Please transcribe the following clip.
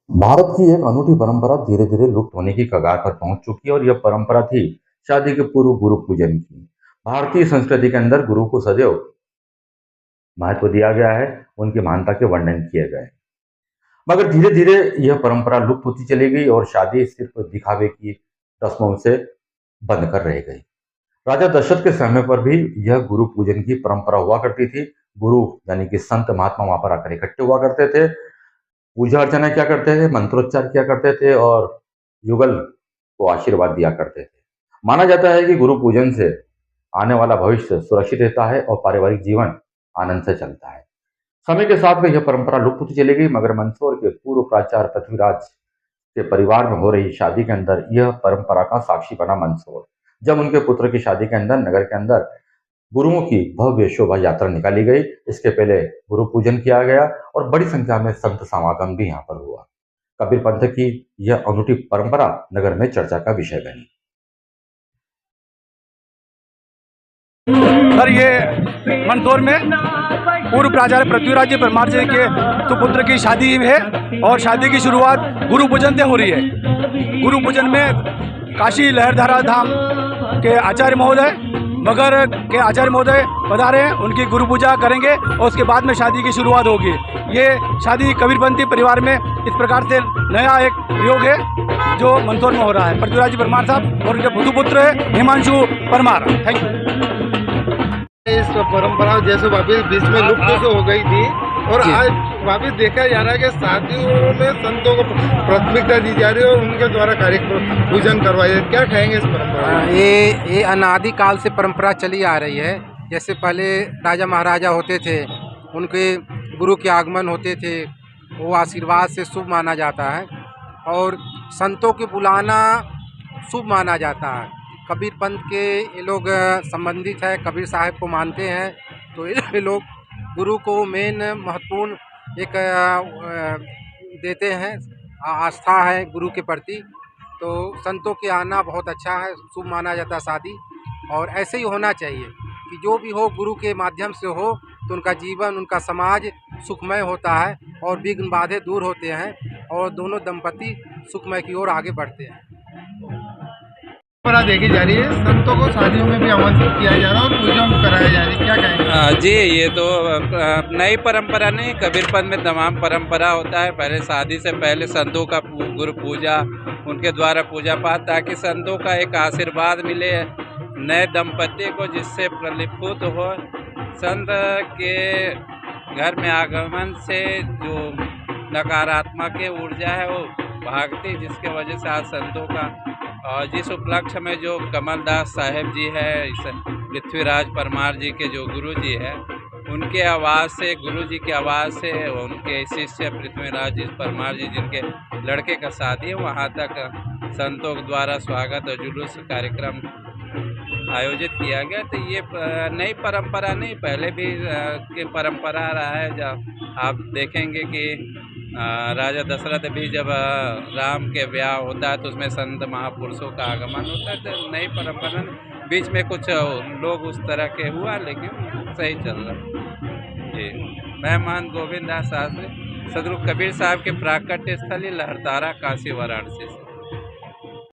भारत की एक अनूठी परंपरा धीरे धीरे लुप्त होने की कगार पर पहुंच चुकी है और यह परंपरा थी शादी के पूर्व गुरु पूजन की। भारतीय संस्कृति के अंदर गुरु को सदैव महत्व दिया गया है, उनकी महानता के वर्णन किए गए। मगर धीरे धीरे यह परंपरा लुप्त होती चली गई और शादी सिर्फ दिखावे की रस्मों से बंद कर रह गई। राजा दशरथ के समय पर भी यह गुरु पूजन की परंपरा हुआ करती थी। गुरु यानी कि संत महात्मा वहां पर आकर इकट्ठे हुआ करते थे, पूजा अर्चना किया करते थे, मंत्रोच्चार किया करते थे और युगल को आशीर्वाद दिया करते थे। माना जाता है कि गुरु पूजन से आने वाला भविष्य सुरक्षित रहता है और पारिवारिक जीवन आनंद से चलता है। समय के साथ में यह परंपरा लुप्त होती चली गई, मगर मंदसौर के पूर्व प्राचार्य पृथ्वीराज के परिवार में हो रही शादी के अंदर यह परंपरा का साक्षी बना मंदसौर। जब उनके पुत्र की शादी के अंदर नगर के अंदर गुरुओं की भव्य शोभा यात्रा निकाली गई। इसके पहले गुरु पूजन किया गया और बड़ी संख्या में संत समागम भी यहाँ पर हुआ। कबीर पंथ की यह अनूठी परंपरा नगर में चर्चा का विषय बनी। सर, ये मंदसौर में पूर्व प्राचार्य पृथ्वीराज जी परमार जी के सुपुत्र की शादी है और शादी की शुरुआत गुरु पूजन से हो रही है। गुरु पूजन में काशी लहरधारा धाम के आचार्य महोदय, मगर के आचार्य महोदय पधारे हैं, उनकी गुरु पूजा करेंगे और उसके बाद में शादी की शुरुआत होगी। ये शादी कबीरपंथी परिवार में इस प्रकार से नया एक प्रयोग है जो मंदसौर में हो रहा है। पृथ्वीराज जी परमार साहब और उनके पुत्र है हिमांशु परमार। Thank you. इस परंपरा जैसे वापिस बीच में लुप्त से हो गई थी और आज वापिस देखा जा रहा है कि शादियों में संतों को प्राथमिकता दी जा रही है और उनके द्वारा कार्यक्रम पूजन करवाया जाए। क्या कहेंगे इस परंपरा? ये अनादि काल से परंपरा चली आ रही है। जैसे पहले राजा महाराजा होते थे, उनके गुरु के आगमन होते थे, वो आशीर्वाद से शुभ माना जाता है और संतों के बुलाना शुभ माना जाता है। कबीर पंथ के ये लोग संबंधित है, कबीर साहब को मानते हैं, तो ये लोग गुरु को मेन महत्वपूर्ण एक देते हैं, आस्था है गुरु के प्रति। तो संतों के आना बहुत अच्छा है, शुभ माना जाता है शादी, और ऐसे ही होना चाहिए कि जो भी हो गुरु के माध्यम से हो तो उनका जीवन, उनका समाज सुखमय होता है और विघ्न बाधे दूर होते हैं और दोनों दंपति सुखमय की ओर आगे बढ़ते हैं। परंपरा देखी जा रही है, संतों को शादियों में भी आमंत्रित किया जा रहा है और पूजन कराया जा रही है, क्या कहेंगे? जी, ये तो नई परंपरा नहीं, कबीरपंथ में तमाम परंपरा होता है। पहले शादी से पहले संतों का गुरु पूजा, उनके द्वारा पूजा पाठ, ताकि संतों का एक आशीर्वाद मिले नए दंपति को, जिससे प्रलिप्त हो। संत के घर में आगमन से जो नकारात्मक ऊर्जा है वो भागती, जिसके वजह से आज संतों का, और जिस उपलक्ष्य में जो कमलदास साहेब जी है, पृथ्वीराज परमार जी के जो गुरु जी है, उनके आवाज़ से, गुरु जी की आवाज़ से उनके शिष्य पृथ्वीराज जी परमार जी, जिनके लड़के का शादी है, वहाँ तक संतों द्वारा स्वागत और जुलूस कार्यक्रम आयोजित किया गया। तो ये नई परंपरा नहीं, पहले भी की परंपरा रहा है। जब आप देखेंगे कि राजा दशरथ भी जब राम के ब्याह होता है तो उसमें संत महापुरुषों का आगमन होता है। तो नई परंपरा बीच में कुछ लोग उस तरह के हुआ, लेकिन सही चल रहा। जी, मैं महंत गोविंद दास शास्त्री, सदगुरु कबीर साहब के प्राकट्य स्थली लहरतारा, काशी, वाराणसी से।